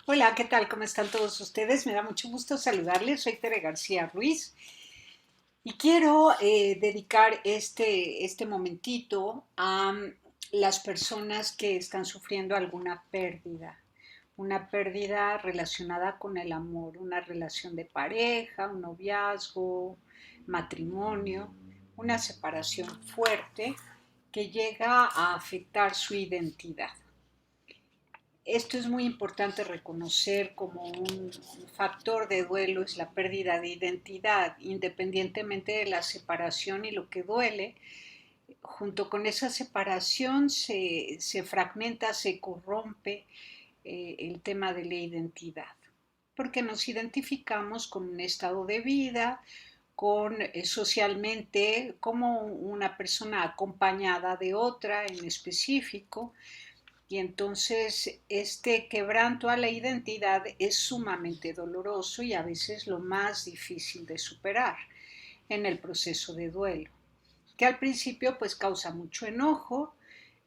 Hola, ¿qué tal? ¿Cómo están todos ustedes? Me da mucho gusto saludarles. Soy Tere García Ruiz y quiero dedicar este momentito a las personas que están sufriendo alguna pérdida. Una pérdida relacionada con el amor, una relación de pareja, un noviazgo, matrimonio, una separación fuerte que llega a afectar su identidad. Esto es muy importante reconocer como un factor de duelo, es la pérdida de identidad, independientemente de la separación y lo que duele. Junto con esa separación se fragmenta, se corrompe el tema de la identidad, porque nos identificamos con un estado de vida, con socialmente como una persona acompañada de otra en específico, y entonces este quebranto a la identidad es sumamente doloroso y a veces lo más difícil de superar en el proceso de duelo, que al principio pues causa mucho enojo,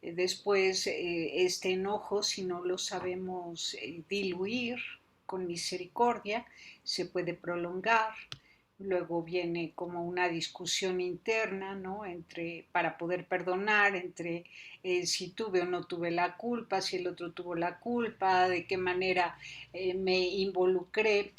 después este enojo, si no lo sabemos diluir con misericordia, se puede prolongar. Luego viene como una discusión interna, ¿no? Para poder perdonar, entre si tuve o no tuve la culpa, si el otro tuvo la culpa, de qué manera me involucré,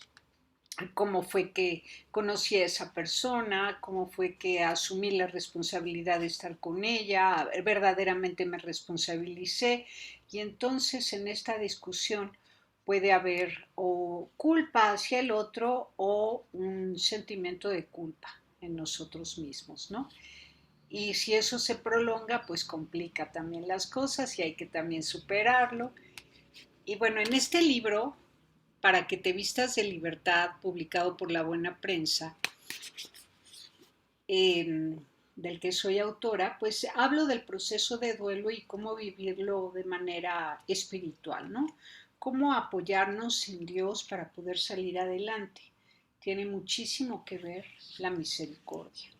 cómo fue que conocí a esa persona, cómo fue que asumí la responsabilidad de estar con ella, verdaderamente me responsabilicé. Y entonces en esta discusión puede haber o culpa hacia el otro o un sentimiento de culpa en nosotros mismos, ¿no? Y si eso se prolonga, pues complica también las cosas y hay que también superarlo. Y bueno, en este libro, Para que te vistas de libertad, publicado por La Buena Prensa, del que soy autora, pues hablo del proceso de duelo y cómo vivirlo de manera espiritual, ¿no? Cómo apoyarnos en Dios para poder salir adelante. Tiene muchísimo que ver la misericordia.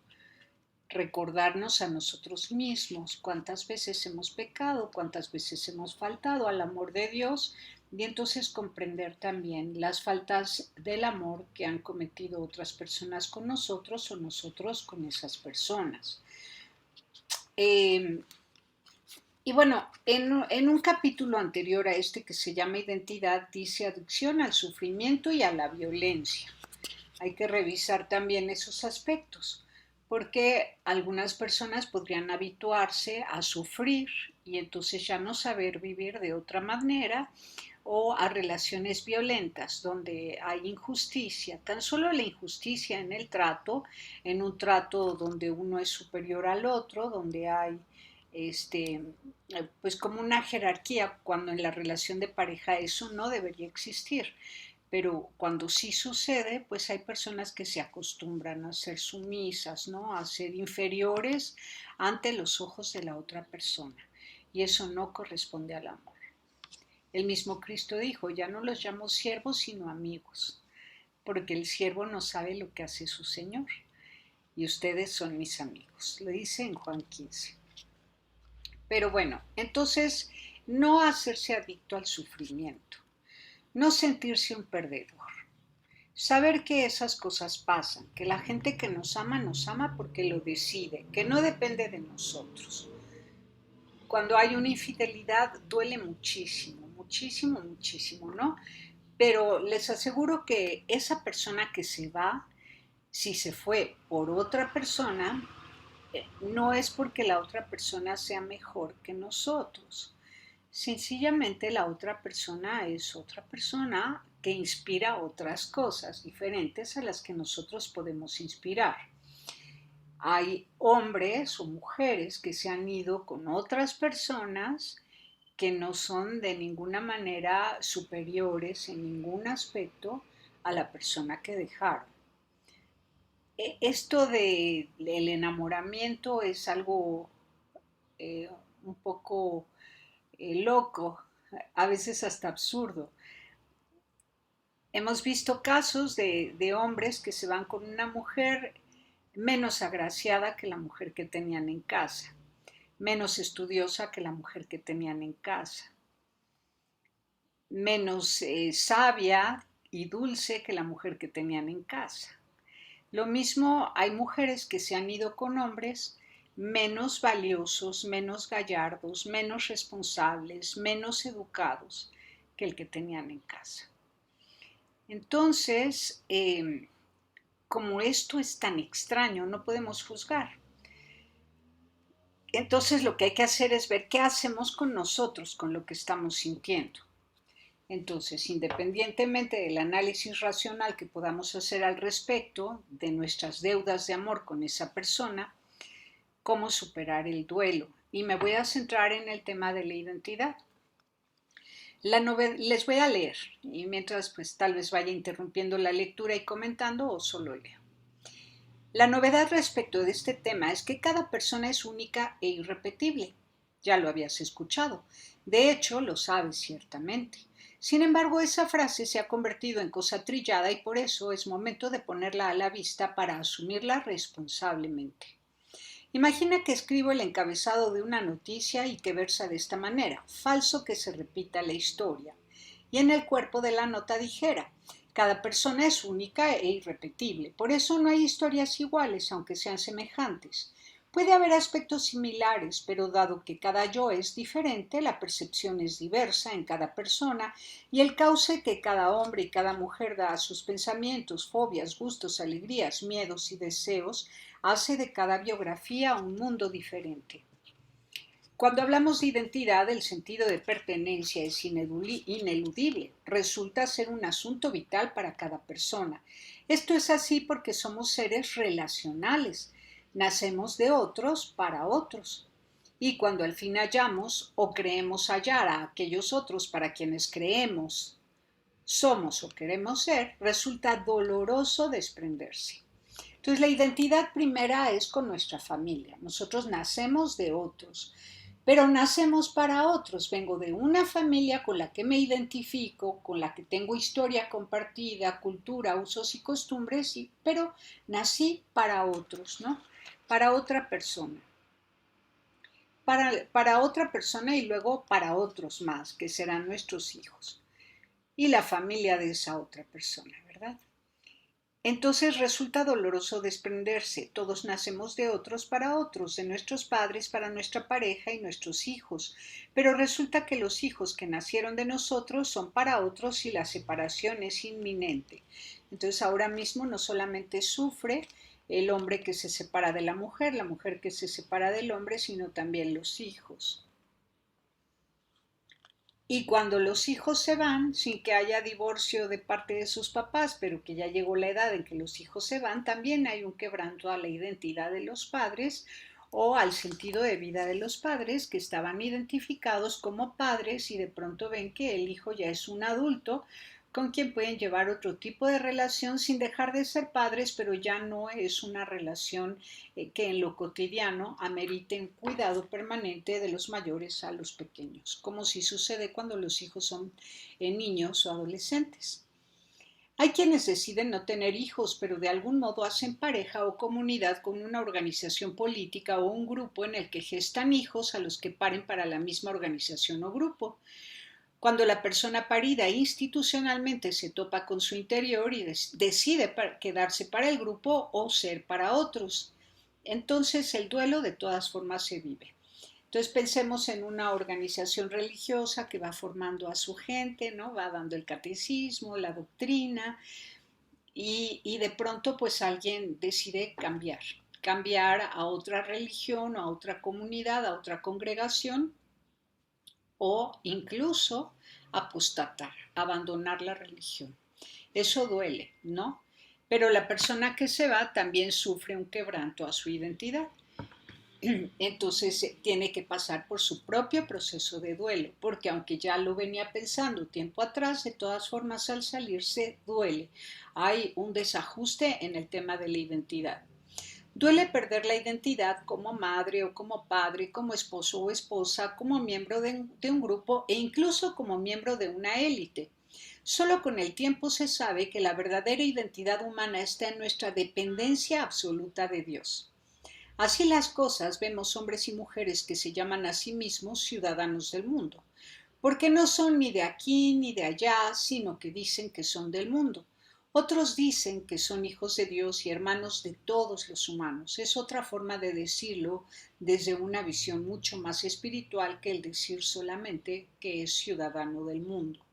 Recordarnos a nosotros mismos cuántas veces hemos pecado, cuántas veces hemos faltado al amor de Dios, y entonces comprender también las faltas del amor que han cometido otras personas con nosotros o nosotros con esas personas. Eh, y bueno, en un capítulo anterior a este que se llama Identidad, dice adicción al sufrimiento y a la violencia. Hay que revisar también esos aspectos, porque algunas personas podrían habituarse a sufrir y entonces ya no saber vivir de otra manera, o a relaciones violentas donde hay injusticia, tan solo la injusticia en el trato, en un trato donde uno es superior al otro, donde hay este, pues como una jerarquía, cuando en la relación de pareja eso no debería existir. Pero cuando sí sucede, pues hay personas que se acostumbran a ser sumisas, ¿no? A ser inferiores ante los ojos de la otra persona. Y eso no corresponde al amor. El mismo Cristo dijo, ya no los llamo siervos, sino amigos, porque el siervo no sabe lo que hace su Señor. Y ustedes son mis amigos. Lo dice en Juan 15. Pero bueno, entonces, no hacerse adicto al sufrimiento, no sentirse un perdedor. Saber que esas cosas pasan, que la gente que nos ama porque lo decide, que no depende de nosotros. Cuando hay una infidelidad duele muchísimo, muchísimo, muchísimo, ¿no? Pero les aseguro que esa persona que se va, si se fue por otra persona, no es porque la otra persona sea mejor que nosotros. Sencillamente la otra persona es otra persona que inspira otras cosas diferentes a las que nosotros podemos inspirar. Hay hombres o mujeres que se han ido con otras personas que no son de ninguna manera superiores en ningún aspecto a la persona que dejaron. Esto del enamoramiento es algo eh, un poco loco, a veces hasta absurdo. Hemos visto casos de hombres que se van con una mujer menos agraciada que la mujer que tenían en casa, menos estudiosa que la mujer que tenían en casa, menos sabia y dulce que la mujer que tenían en casa. Lo mismo hay mujeres que se han ido con hombres menos valiosos, menos gallardos, menos responsables, menos educados que el que tenían en casa. Entonces, como esto es tan extraño, no podemos juzgar. Entonces lo que hay que hacer es ver qué hacemos con nosotros, con lo que estamos sintiendo. Entonces, independientemente del análisis racional que podamos hacer al respecto de nuestras deudas de amor con esa persona, cómo superar el duelo. Y me voy a centrar en el tema de la identidad. Les voy a leer y mientras pues tal vez vaya interrumpiendo la lectura y comentando o solo leo. La novedad respecto de este tema es que cada persona es única e irrepetible. Ya lo habías escuchado. De hecho, lo sabes ciertamente. Sin embargo, esa frase se ha convertido en cosa trillada y por eso es momento de ponerla a la vista para asumirla responsablemente. Imagina que escribo el encabezado de una noticia y que versa de esta manera: falso que se repita la historia. Y en el cuerpo de la nota dijera: cada persona es única e irrepetible, por eso no hay historias iguales, aunque sean semejantes. Puede haber aspectos similares, pero dado que cada yo es diferente, la percepción es diversa en cada persona y el cauce que cada hombre y cada mujer da a sus pensamientos, fobias, gustos, alegrías, miedos y deseos hace de cada biografía un mundo diferente. Cuando hablamos de identidad, el sentido de pertenencia es ineludible, resulta ser un asunto vital para cada persona. Esto es así porque somos seres relacionales, nacemos de otros para otros. Y cuando al fin hallamos o creemos hallar a aquellos otros para quienes creemos, somos o queremos ser, resulta doloroso desprenderse. Entonces la identidad primera es con nuestra familia. Nosotros nacemos de otros, pero nacemos para otros. Vengo de una familia con la que me identifico, con la que tengo historia compartida, cultura, usos y costumbres, pero nací para otros, ¿no? Para otra persona. Para otra persona y luego para otros más, que serán nuestros hijos. Y la familia de esa otra persona, ¿verdad? Entonces resulta doloroso desprenderse. Todos nacemos de otros para otros, de nuestros padres para nuestra pareja y nuestros hijos. Pero resulta que los hijos que nacieron de nosotros son para otros y la separación es inminente. Entonces ahora mismo no solamente sufre el hombre que se separa de la mujer que se separa del hombre, sino también los hijos. Y cuando los hijos se van, sin que haya divorcio de parte de sus papás, pero que ya llegó la edad en que los hijos se van, también hay un quebranto a la identidad de los padres o al sentido de vida de los padres que estaban identificados como padres y de pronto ven que el hijo ya es un adulto con quien pueden llevar otro tipo de relación sin dejar de ser padres, pero ya no es una relación que en lo cotidiano amerite un cuidado permanente de los mayores a los pequeños, como si sucede cuando los hijos son niños o adolescentes. Hay quienes deciden no tener hijos, pero de algún modo hacen pareja o comunidad con una organización política o un grupo en el que gestan hijos a los que paren para la misma organización o grupo. Cuando la persona parida institucionalmente se topa con su interior y decide quedarse para el grupo o ser para otros, entonces el duelo de todas formas se vive. Entonces pensemos en una organización religiosa que va formando a su gente, ¿no? Va dando el catecismo, la doctrina y de pronto pues alguien decide cambiar a otra religión, a otra comunidad, a otra congregación o incluso apostatar, abandonar la religión. Eso duele, ¿no? Pero la persona que se va también sufre un quebranto a su identidad. Entonces tiene que pasar por su propio proceso de duelo, porque aunque ya lo venía pensando tiempo atrás, de todas formas al salirse duele. Hay un desajuste en el tema de la identidad. Duele perder la identidad como madre o como padre, como esposo o esposa, como miembro de un grupo e incluso como miembro de una élite. Solo con el tiempo se sabe que la verdadera identidad humana está en nuestra dependencia absoluta de Dios. Así las cosas, vemos hombres y mujeres que se llaman a sí mismos ciudadanos del mundo. porque no son ni de aquí ni de allá, sino que dicen que son del mundo. Otros dicen que son hijos de Dios y hermanos de todos los humanos. Es otra forma de decirlo desde una visión mucho más espiritual que el decir solamente que es ciudadano del mundo.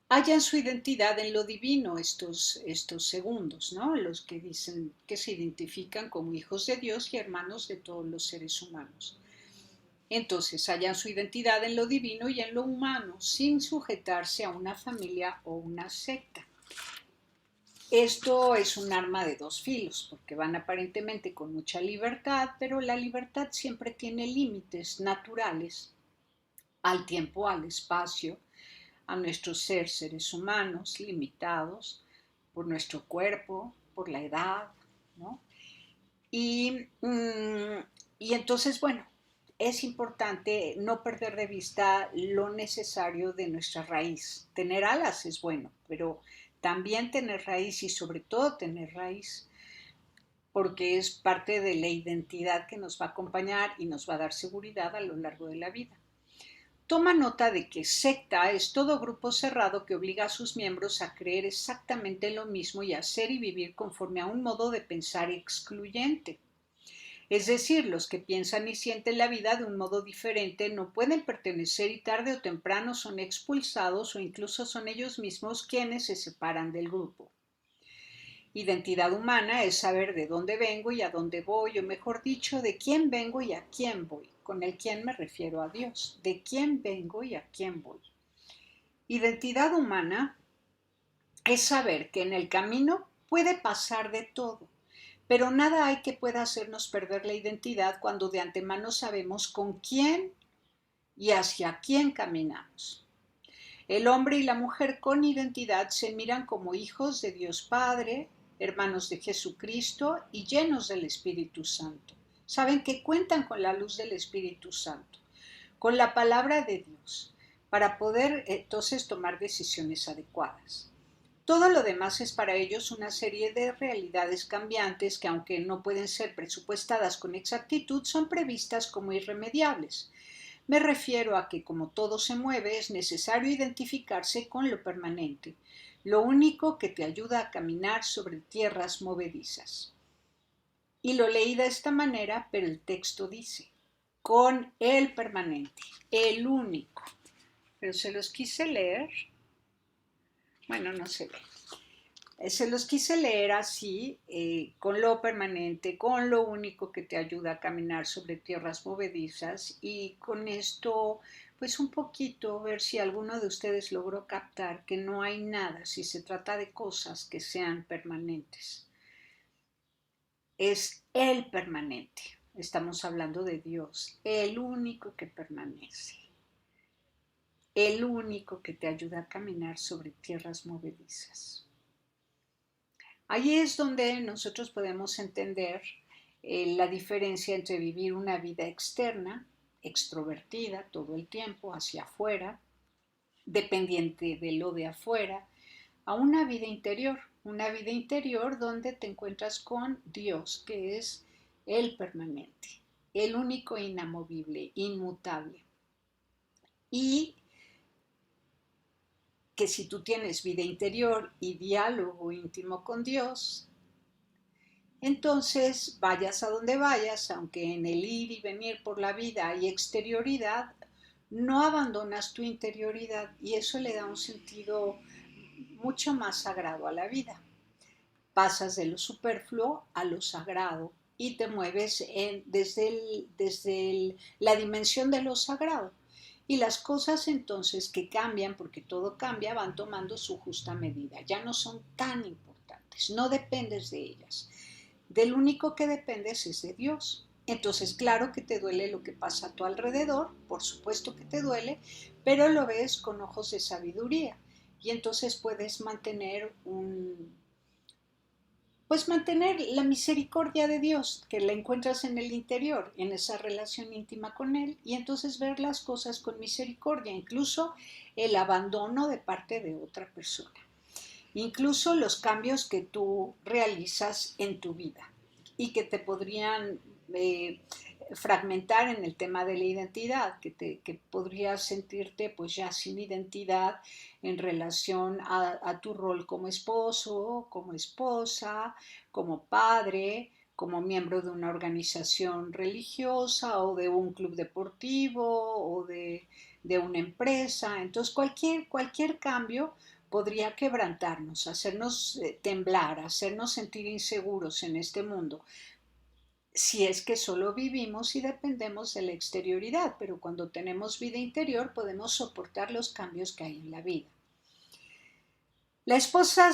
Hallan su identidad en lo divino estos segundos, ¿no? Los que dicen que se identifican como hijos de Dios y hermanos de todos los seres humanos. Entonces hallan su identidad en lo divino y en lo humano, sin sujetarse a una familia o una secta. Esto es un arma de dos filos, porque van aparentemente con mucha libertad, pero la libertad siempre tiene límites naturales al tiempo, al espacio, a nuestro ser, seres humanos, limitados por nuestro cuerpo, por la edad, ¿no? Y, y entonces, bueno, es importante no perder de vista lo necesario de nuestra raíz. Tener alas es bueno, pero también tener raíz y sobre todo tener raíz, porque es parte de la identidad que nos va a acompañar y nos va a dar seguridad a lo largo de la vida. Toma nota de que secta es todo grupo cerrado que obliga a sus miembros a creer exactamente lo mismo y a hacer y vivir conforme a un modo de pensar excluyente. Es decir, los que piensan y sienten la vida de un modo diferente no pueden pertenecer y tarde o temprano son expulsados o incluso son ellos mismos quienes se separan del grupo. Identidad humana es saber de dónde vengo y a dónde voy, o mejor dicho, de quién vengo y a quién voy. Con el quién me refiero a Dios. De quién vengo y a quién voy. Identidad humana es saber que en el camino puede pasar de todo, pero nada hay que pueda hacernos perder la identidad cuando de antemano sabemos con quién y hacia quién caminamos. El hombre y la mujer con identidad se miran como hijos de Dios Padre, hermanos de Jesucristo y llenos del Espíritu Santo. Saben que cuentan con la luz del Espíritu Santo, con la palabra de Dios, para poder entonces tomar decisiones adecuadas. Todo lo demás es para ellos una serie de realidades cambiantes que, aunque no pueden ser presupuestadas con exactitud, son previstas como irremediables. Me refiero a que, como todo se mueve, es necesario identificarse con lo permanente, lo único que te ayuda a caminar sobre tierras movedizas. Y lo leí de esta manera, pero el texto dice, con el permanente, el único. Pero se los quise leer, bueno, no se ve. Se los quise leer así, con lo permanente, con lo único que te ayuda a caminar sobre tierras movedizas y con esto, pues un poquito, ver si alguno de ustedes logró captar que no hay nada, si se trata de cosas que sean permanentes. Es el permanente, estamos hablando de Dios, el único que permanece, el único que te ayuda a caminar sobre tierras movedizas. Ahí es donde nosotros podemos entender la diferencia entre vivir una vida externa, extrovertida todo el tiempo, hacia afuera, dependiente de lo de afuera, a una vida interior donde te encuentras con Dios, que es el permanente, el único inamovible, inmutable. Y que si tú tienes vida interior y diálogo íntimo con Dios, entonces vayas a donde vayas, aunque en el ir y venir por la vida hay exterioridad, no abandonas tu interioridad y eso le da un sentido mucho más sagrado a la vida. Pasas de lo superfluo a lo sagrado y te mueves desde la dimensión de lo sagrado. Y las cosas entonces que cambian, porque todo cambia, van tomando su justa medida. Ya no son tan importantes, no dependes de ellas. Del único que dependes es de Dios. Entonces, claro que te duele lo que pasa a tu alrededor, por supuesto que te duele, pero lo ves con ojos de sabiduría. Y entonces puedes mantener la misericordia de Dios que la encuentras en el interior, en esa relación íntima con Él, y entonces ver las cosas con misericordia, incluso el abandono de parte de otra persona, incluso los cambios que tú realizas en tu vida y que te podrían fragmentar en el tema de la identidad, que podrías sentirte pues ya sin identidad en relación a tu rol como esposo, como esposa, como padre, como miembro de una organización religiosa o de un club deportivo o de una empresa. Entonces cualquier cambio podría quebrantarnos, hacernos temblar, hacernos sentir inseguros en este mundo, si es que solo vivimos y dependemos de la exterioridad, pero cuando tenemos vida interior podemos soportar los cambios que hay en la vida. La esposa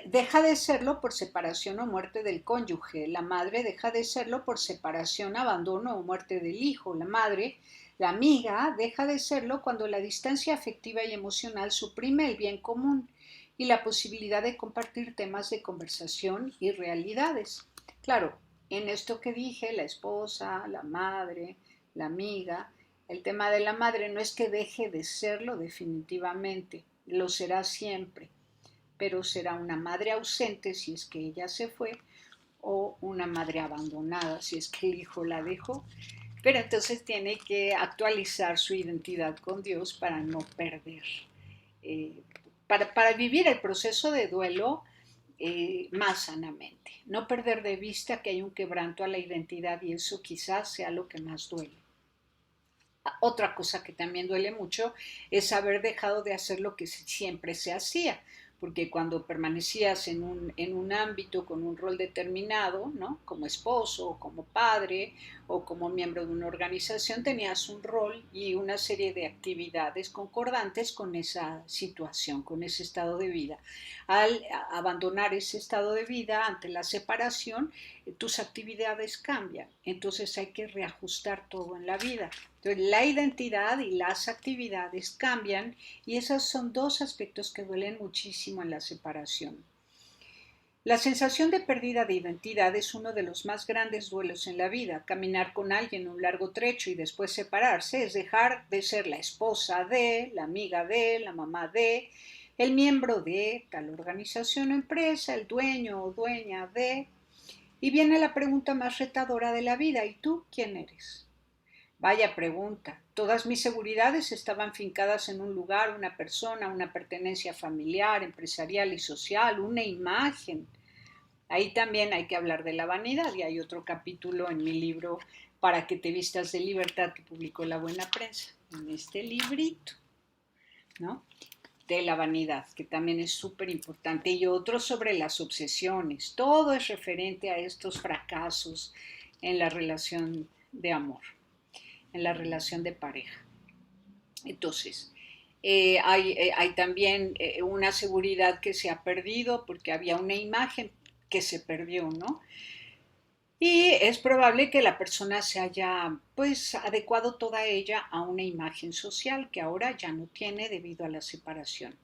deja de serlo por separación o muerte del cónyuge, la madre deja de serlo por separación, abandono o muerte del hijo, la amiga deja de serlo cuando la distancia afectiva y emocional suprime el bien común y la posibilidad de compartir temas de conversación y realidades. Claro, en esto que dije, la esposa, la madre, la amiga, el tema de la madre no es que deje de serlo definitivamente, lo será siempre, pero será una madre ausente si es que ella se fue o una madre abandonada si es que el hijo la dejó. Pero entonces tiene que actualizar su identidad con Dios para no perder, eh, para vivir el proceso de duelo más sanamente. No perder de vista que hay un quebranto a la identidad y eso quizás sea lo que más duele. Otra cosa que también duele mucho es haber dejado de hacer lo que siempre se hacía, porque cuando permanecías en un ámbito con un rol determinado, ¿no? Como esposo o como padre o como miembro de una organización, tenías un rol y una serie de actividades concordantes con esa situación, con ese estado de vida. Al abandonar ese estado de vida ante la separación, tus actividades cambian, entonces hay que reajustar todo en la vida. Entonces, la identidad y las actividades cambian y esos son dos aspectos que duelen muchísimo en la separación. La sensación de pérdida de identidad es uno de los más grandes duelos en la vida. Caminar con alguien un largo trecho y después separarse es dejar de ser la esposa de, la amiga de, la mamá de, el miembro de tal organización o empresa, el dueño o dueña de. Y viene la pregunta más retadora de la vida: ¿y tú quién eres? Vaya pregunta. Todas mis seguridades estaban fincadas en un lugar, una persona, una pertenencia familiar, empresarial y social, una imagen. Ahí también hay que hablar de la vanidad y hay otro capítulo en mi libro Para que te vistas de libertad que publicó La Buena Prensa, en este librito, ¿no? De la vanidad, que también es súper importante, y otro sobre las obsesiones. Todo es referente a estos fracasos en la relación de amor, en la relación de pareja. Entonces, hay también una seguridad que se ha perdido porque había una imagen que se perdió, ¿no? Y es probable que la persona se haya pues adecuado toda ella a una imagen social que ahora ya no tiene debido a la separación.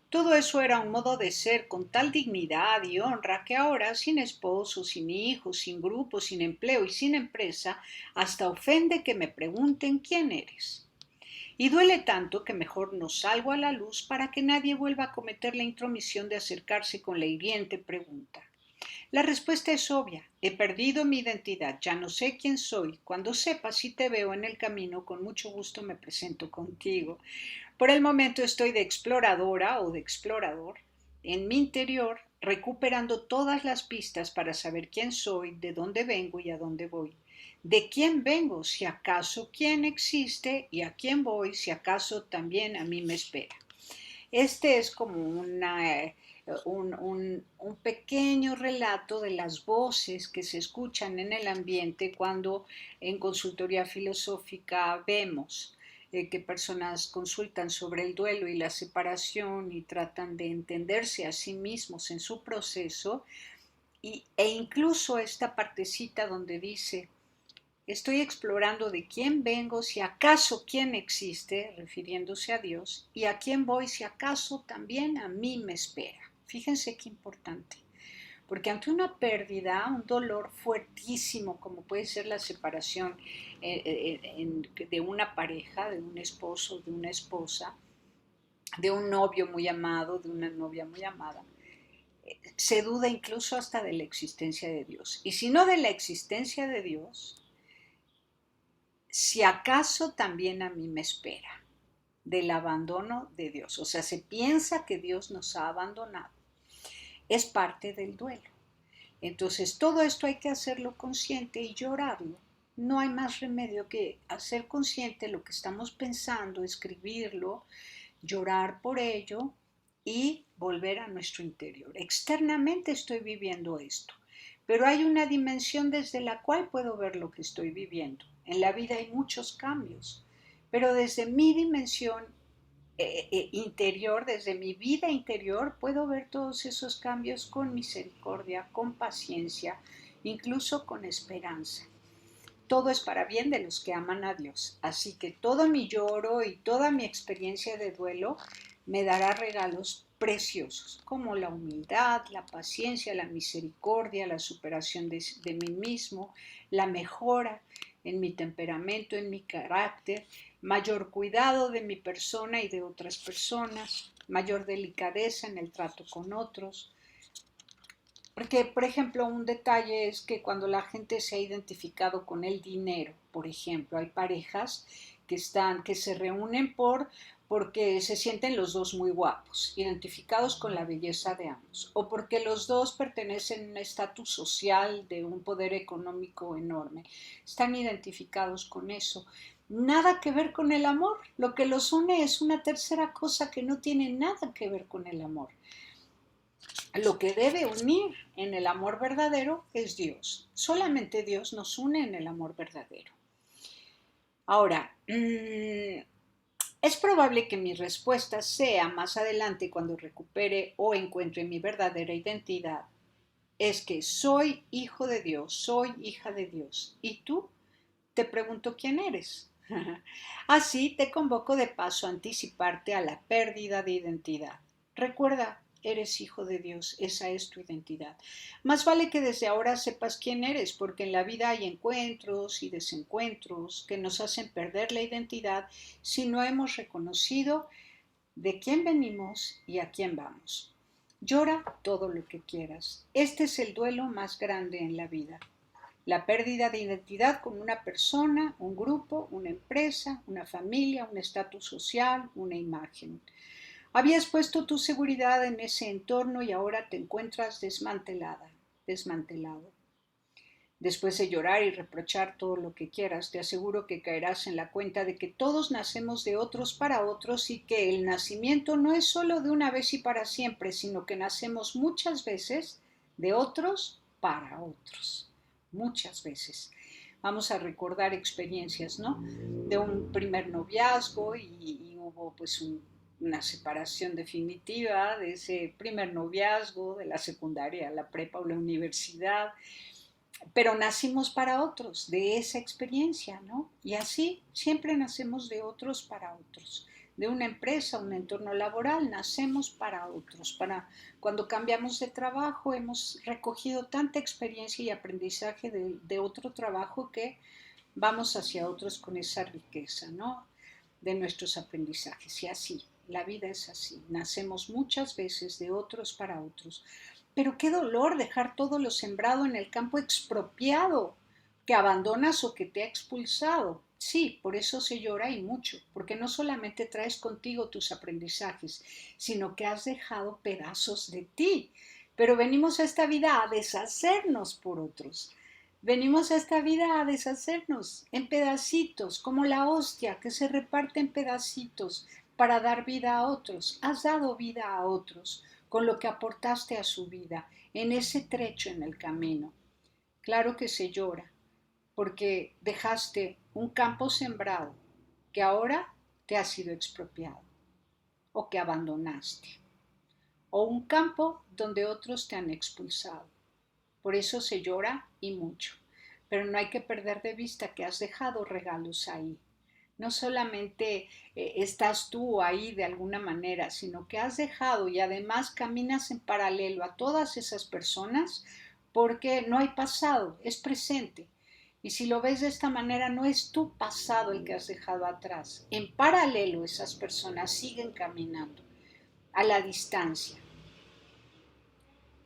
Todo eso era un modo de ser con tal dignidad y honra que ahora, sin esposo, sin hijos, sin grupo, sin empleo y sin empresa, hasta ofende que me pregunten quién eres. Y duele tanto que mejor no salgo a la luz para que nadie vuelva a cometer la intromisión de acercarse con la hiriente pregunta. La respuesta es obvia. He perdido mi identidad, ya no sé quién soy. Cuando sepa si te veo en el camino, con mucho gusto me presento contigo. Por el momento estoy de exploradora o de explorador en mi interior, recuperando todas las pistas para saber quién soy, de dónde vengo y a dónde voy. ¿De quién vengo? Si acaso quién existe, y a quién voy, si acaso también a mí me espera. Este es como un pequeño relato de las voces que se escuchan en el ambiente cuando en consultoría filosófica vemos que personas consultan sobre el duelo y la separación y tratan de entenderse a sí mismos en su proceso, e incluso esta partecita donde dice: estoy explorando de quién vengo, si acaso quién existe, refiriéndose a Dios, y a quién voy, si acaso también a mí me espera. Fíjense qué importante, porque ante una pérdida, un dolor fuertísimo, como puede ser la separación de una pareja, de un esposo, de una esposa, de un novio muy amado, de una novia muy amada, se duda incluso hasta de la existencia de Dios. Y si no de la existencia de Dios, si acaso también a mí me espera, del abandono de Dios. O sea, se piensa que Dios nos ha abandonado. Es parte del duelo. Entonces, todo esto hay que hacerlo consciente y llorarlo. No hay más remedio que hacer consciente lo que estamos pensando, escribirlo, llorar por ello y volver a nuestro interior. Externamente estoy viviendo esto, pero hay una dimensión desde la cual puedo ver lo que estoy viviendo. En la vida hay muchos cambios, pero desde mi dimensión interior, desde mi vida interior, puedo ver todos esos cambios con misericordia, con paciencia, incluso con esperanza. Todo es para bien de los que aman a Dios. Así que todo mi lloro y toda mi experiencia de duelo me dará regalos preciosos, como la humildad, la paciencia, la misericordia, la superación de mí mismo, la mejora en mi temperamento, en mi carácter, mayor cuidado de mi persona y de otras personas, mayor delicadeza en el trato con otros. Porque, por ejemplo, un detalle es que cuando la gente se ha identificado con el dinero, por ejemplo, hay parejas que se reúnen porque se sienten los dos muy guapos, identificados con la belleza de ambos, o porque los dos pertenecen a un estatus social de un poder económico enorme. Están identificados con eso. Nada que ver con el amor. Lo que los une es una tercera cosa que no tiene nada que ver con el amor. Lo que debe unir en el amor verdadero es Dios. Solamente Dios nos une en el amor verdadero. Ahora, es probable que mi respuesta sea más adelante cuando recupere o encuentre mi verdadera identidad. Es que soy hijo de Dios, soy hija de Dios. ¿Y tú? Te pregunto quién eres. Así te convoco de paso a anticiparte a la pérdida de identidad. Recuerda, eres hijo de Dios, esa es tu identidad. Más vale que desde ahora sepas quién eres, porque en la vida hay encuentros y desencuentros que nos hacen perder la identidad si no hemos reconocido de quién venimos y a quién vamos. Llora todo lo que quieras. Este es el duelo más grande en la vida. La pérdida de identidad con una persona, un grupo, una empresa, una familia, un estatus social, una imagen. Habías puesto tu seguridad en ese entorno y ahora te encuentras desmantelada, desmantelado. Después de llorar y reprochar todo lo que quieras, te aseguro que caerás en la cuenta de que todos nacemos de otros para otros y que el nacimiento no es solo de una vez y para siempre, sino que nacemos muchas veces de otros para otros. Muchas veces. Vamos a recordar experiencias, ¿no? De un primer noviazgo y hubo pues una separación definitiva de ese primer noviazgo, de la secundaria, la prepa o la universidad, pero nacimos para otros, de esa experiencia, ¿no? Y así siempre nacemos de otros para otros. De una empresa, un entorno laboral, nacemos para otros. Cuando cambiamos de trabajo, hemos recogido tanta experiencia y aprendizaje de otro trabajo que vamos hacia otros con esa riqueza, ¿no? De nuestros aprendizajes. Y así, la vida es así. Nacemos muchas veces de otros para otros. Pero qué dolor dejar todo lo sembrado en el campo expropiado, que abandonas o que te ha expulsado. Sí, por eso se llora y mucho, porque no solamente traes contigo tus aprendizajes, sino que has dejado pedazos de ti. Pero venimos a esta vida a deshacernos por otros. Venimos a esta vida a deshacernos en pedacitos, como la hostia que se reparte en pedacitos para dar vida a otros. Has dado vida a otros con lo que aportaste a su vida en ese trecho en el camino. Claro que se llora, porque dejaste un campo sembrado que ahora te ha sido expropiado o que abandonaste, o un campo donde otros te han expulsado. Por eso se llora y mucho, pero no hay que perder de vista que has dejado regalos ahí. No solamente estás tú ahí de alguna manera, sino que has dejado y además caminas en paralelo a todas esas personas porque no hay pasado, es presente. Y si lo ves de esta manera, no es tu pasado el que has dejado atrás. En paralelo esas personas siguen caminando a la distancia.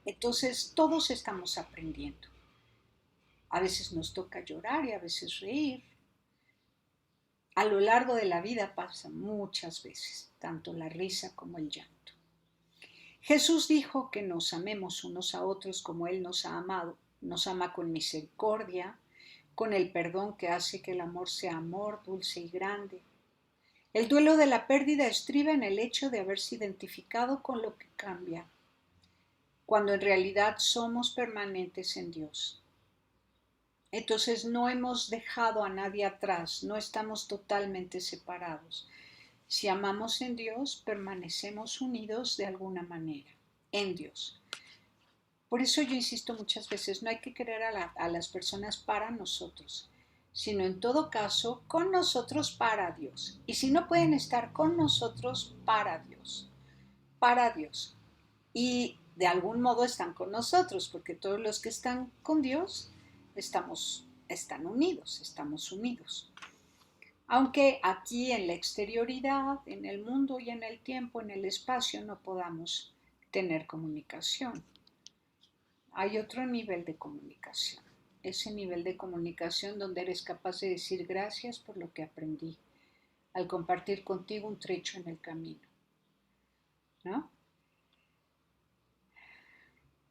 Entonces todos estamos aprendiendo. A veces nos toca llorar y a veces reír. a lo largo de la vida pasa muchas veces, tanto la risa como el llanto. Jesús dijo que nos amemos unos a otros como Él nos ha amado. Nos ama con misericordia, con el perdón que hace que el amor sea amor, dulce y grande. El duelo de la pérdida estriba en el hecho de haberse identificado con lo que cambia, cuando en realidad somos permanentes en Dios. Entonces no hemos dejado a nadie atrás, no estamos totalmente separados. Si amamos en Dios, permanecemos unidos de alguna manera, en Dios. Por eso yo insisto muchas veces, no hay que querer a las personas para nosotros, sino en todo caso con nosotros para Dios. Y si no pueden estar con nosotros para Dios, para Dios. Y de algún modo están con nosotros, porque todos los que están con Dios están unidos, estamos unidos. Aunque aquí en la exterioridad, en el mundo y en el tiempo, en el espacio, no podamos tener comunicación. Hay otro nivel de comunicación, ese nivel de comunicación donde eres capaz de decir gracias por lo que aprendí al compartir contigo un trecho en el camino, ¿no?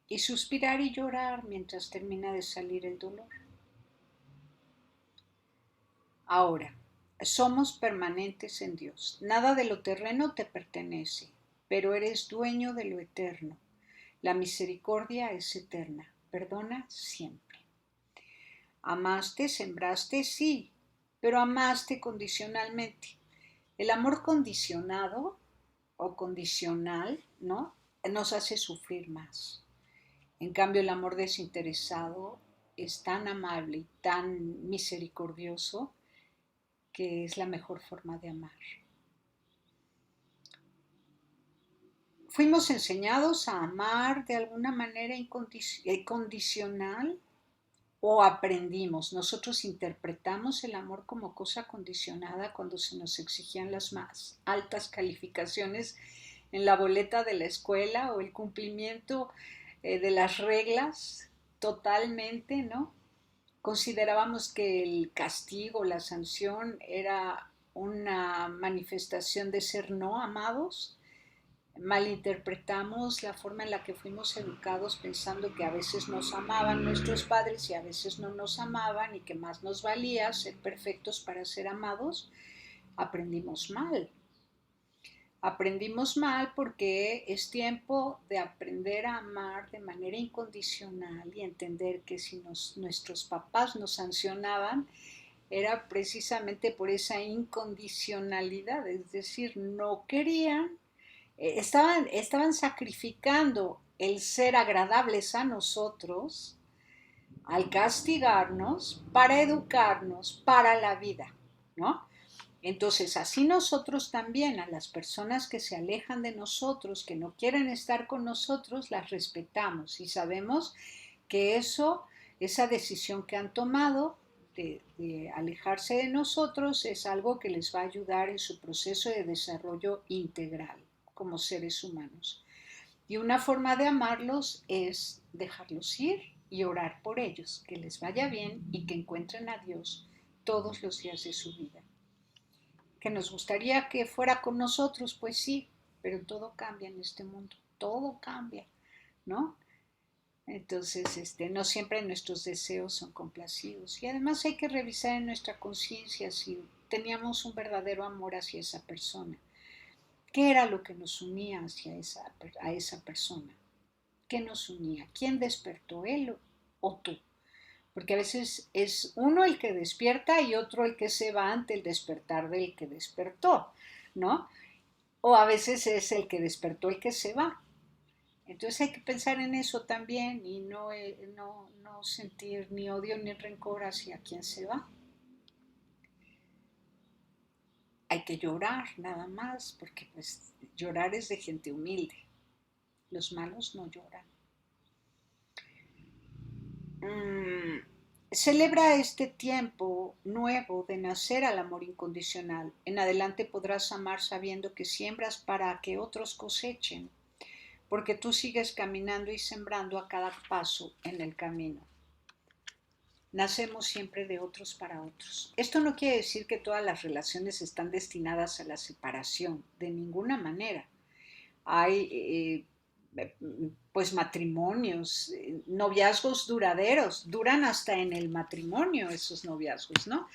Y suspirar y llorar mientras termina de salir el dolor. Ahora, somos permanentes en Dios. Nada de lo terreno te pertenece, pero eres dueño de lo eterno. La misericordia es eterna, perdona siempre. Amaste, sembraste, sí, pero amaste condicionalmente. El amor condicionado o condicional, ¿no? Nos hace sufrir más. En cambio, el amor desinteresado es tan amable y tan misericordioso que es la mejor forma de amar. Fuimos enseñados a amar de alguna manera incondicional o aprendimos. Nosotros interpretamos el amor como cosa condicionada cuando se nos exigían las más altas calificaciones en la boleta de la escuela o el cumplimiento de las reglas totalmente, ¿no? Considerábamos que el castigo, la sanción era una manifestación de ser no amados. Malinterpretamos la forma en la que fuimos educados pensando que a veces nos amaban nuestros padres y a veces no nos amaban y que más nos valía ser perfectos para ser amados. Aprendimos mal. Aprendimos mal porque es tiempo de aprender a amar de manera incondicional y entender que si nuestros papás nos sancionaban era precisamente por esa incondicionalidad, es decir, no querían, estaban sacrificando el ser agradables a nosotros al castigarnos para educarnos para la vida, ¿no? Entonces, así nosotros también, a las personas que se alejan de nosotros, que no quieren estar con nosotros, las respetamos y sabemos que esa decisión que han tomado de alejarse de nosotros es algo que les va a ayudar en su proceso de desarrollo integral como seres humanos. Y una forma de amarlos es dejarlos ir y orar por ellos, que les vaya bien y que encuentren a Dios todos los días de su vida. Que nos gustaría que fuera con nosotros, pues sí, pero todo cambia en este mundo, todo cambia, ¿no? Entonces, no siempre nuestros deseos son complacidos y además hay que revisar en nuestra conciencia si teníamos un verdadero amor hacia esa persona. ¿Qué era lo que nos unía a esa persona? ¿Qué nos unía? ¿Quién despertó, él o tú? Porque a veces es uno el que despierta y otro el que se va ante el despertar del que despertó, ¿no? O a veces es el que despertó el que se va. Entonces hay que pensar en eso también y no sentir ni odio ni rencor hacia quien se va. Hay que llorar nada más, porque pues llorar es de gente humilde. Los malos no lloran. Celebra este tiempo nuevo de nacer al amor incondicional. En adelante podrás amar sabiendo que siembras para que otros cosechen, porque tú sigues caminando y sembrando a cada paso en el camino. Nacemos siempre de otros para otros. Esto no quiere decir que todas las relaciones están destinadas a la separación, de ninguna manera. Hay pues matrimonios, noviazgos duraderos, duran hasta en el matrimonio esos noviazgos, ¿no?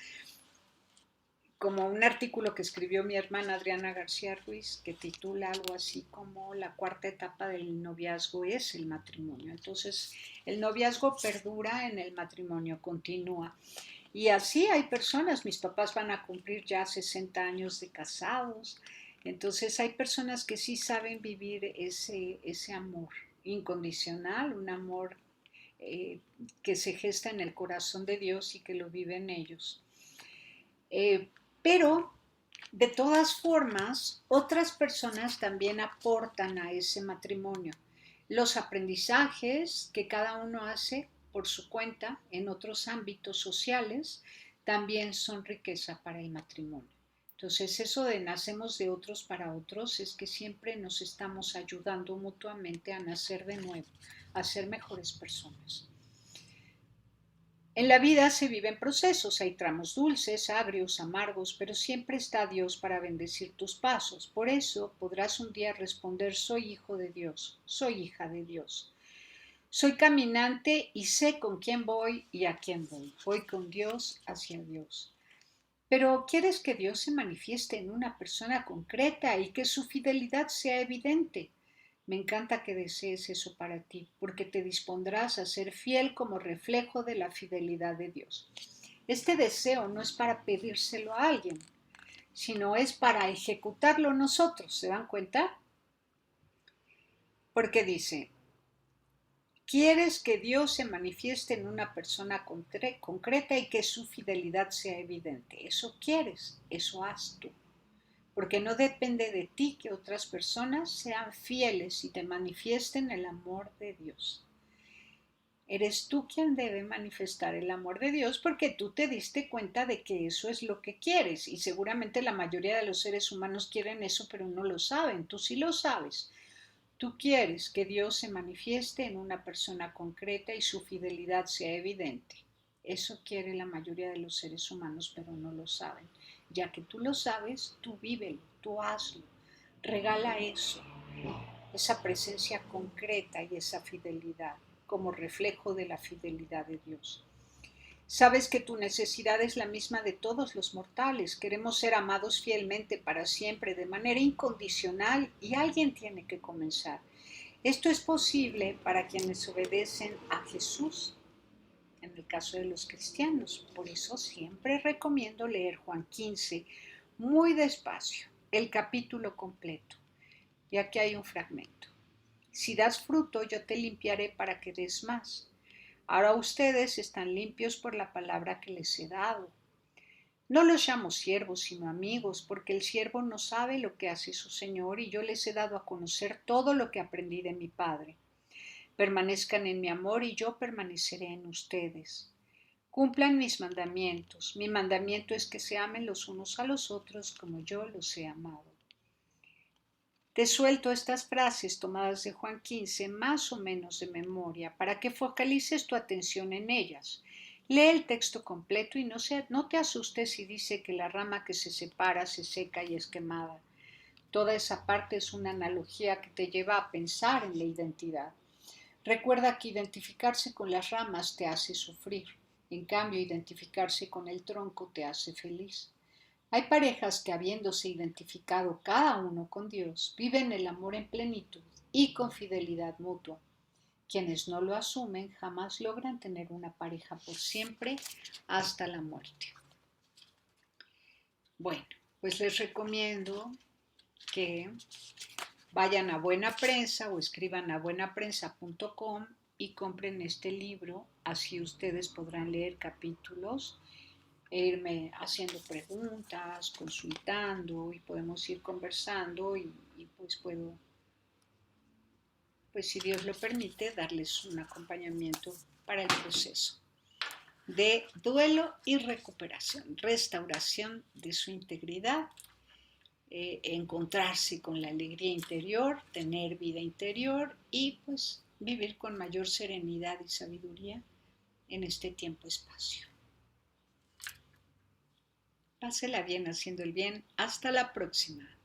Como un artículo que escribió mi hermana Adriana García Ruiz, que titula algo así como la cuarta etapa del noviazgo es el matrimonio. Entonces, el noviazgo perdura en el matrimonio, continúa. Y así hay personas, mis papás van a cumplir ya 60 años de casados, entonces hay personas que sí saben vivir ese amor incondicional, un amor que se gesta en el corazón de Dios y que lo viven ellos. Pero de todas formas, otras personas también aportan a ese matrimonio. Los aprendizajes que cada uno hace por su cuenta en otros ámbitos sociales también son riqueza para el matrimonio. Entonces, eso de nacemos de otros para otros es que siempre nos estamos ayudando mutuamente a nacer de nuevo, a ser mejores personas. En la vida se viven procesos, hay tramos dulces, agrios, amargos, pero siempre está Dios para bendecir tus pasos. Por eso podrás un día responder, soy hijo de Dios, soy hija de Dios. Soy caminante y sé con quién voy y a quién voy. Voy con Dios hacia Dios. Pero ¿quieres que Dios se manifieste en una persona concreta y que su fidelidad sea evidente? Me encanta que desees eso para ti, porque te dispondrás a ser fiel como reflejo de la fidelidad de Dios. Este deseo no es para pedírselo a alguien, sino es para ejecutarlo nosotros. ¿Se dan cuenta? Porque dice, ¿quieres que Dios se manifieste en una persona concreta y que su fidelidad sea evidente? Eso quieres, eso haz tú. Porque no depende de ti que otras personas sean fieles y te manifiesten el amor de Dios. Eres tú quien debe manifestar el amor de Dios porque tú te diste cuenta de que eso es lo que quieres y seguramente la mayoría de los seres humanos quieren eso pero no lo saben, tú sí lo sabes. Tú quieres que Dios se manifieste en una persona concreta y su fidelidad sea evidente. Eso quiere la mayoría de los seres humanos, pero no lo saben. Ya que tú lo sabes, tú vívelo, tú hazlo. Regala eso, esa presencia concreta y esa fidelidad como reflejo de la fidelidad de Dios. Sabes que tu necesidad es la misma de todos los mortales. Queremos ser amados fielmente para siempre, de manera incondicional, y alguien tiene que comenzar. Esto es posible para quienes obedecen a Jesús, en el caso de los cristianos. Por eso siempre recomiendo leer Juan 15 muy despacio, el capítulo completo. Y aquí hay un fragmento. Si das fruto, yo te limpiaré para que des más. Ahora ustedes están limpios por la palabra que les he dado. No los llamo siervos, sino amigos, porque el siervo no sabe lo que hace su Señor y yo les he dado a conocer todo lo que aprendí de mi Padre. Permanezcan en mi amor y yo permaneceré en ustedes. Cumplan mis mandamientos. Mi mandamiento es que se amen los unos a los otros como yo los he amado. Te suelto estas frases tomadas de Juan 15 más o menos de memoria para que focalices tu atención en ellas. Lee el texto completo y no te asustes si dice que la rama que se separa se seca y es quemada. Toda esa parte es una analogía que te lleva a pensar en la identidad. Recuerda que identificarse con las ramas te hace sufrir, en cambio identificarse con el tronco te hace feliz. Hay parejas que habiéndose identificado cada uno con Dios, viven el amor en plenitud y con fidelidad mutua. Quienes no lo asumen jamás logran tener una pareja por siempre hasta la muerte. Bueno, pues les recomiendo que vayan a Buena Prensa o escriban a buenaprensa.com y compren este libro, así ustedes podrán leer capítulos e irme haciendo preguntas, consultando y podemos ir conversando y pues puedo, pues si Dios lo permite, darles un acompañamiento para el proceso de duelo y recuperación, restauración de su integridad, encontrarse con la alegría interior, tener vida interior y pues vivir con mayor serenidad y sabiduría en este tiempo-espacio. Pásela bien haciendo el bien. Hasta la próxima.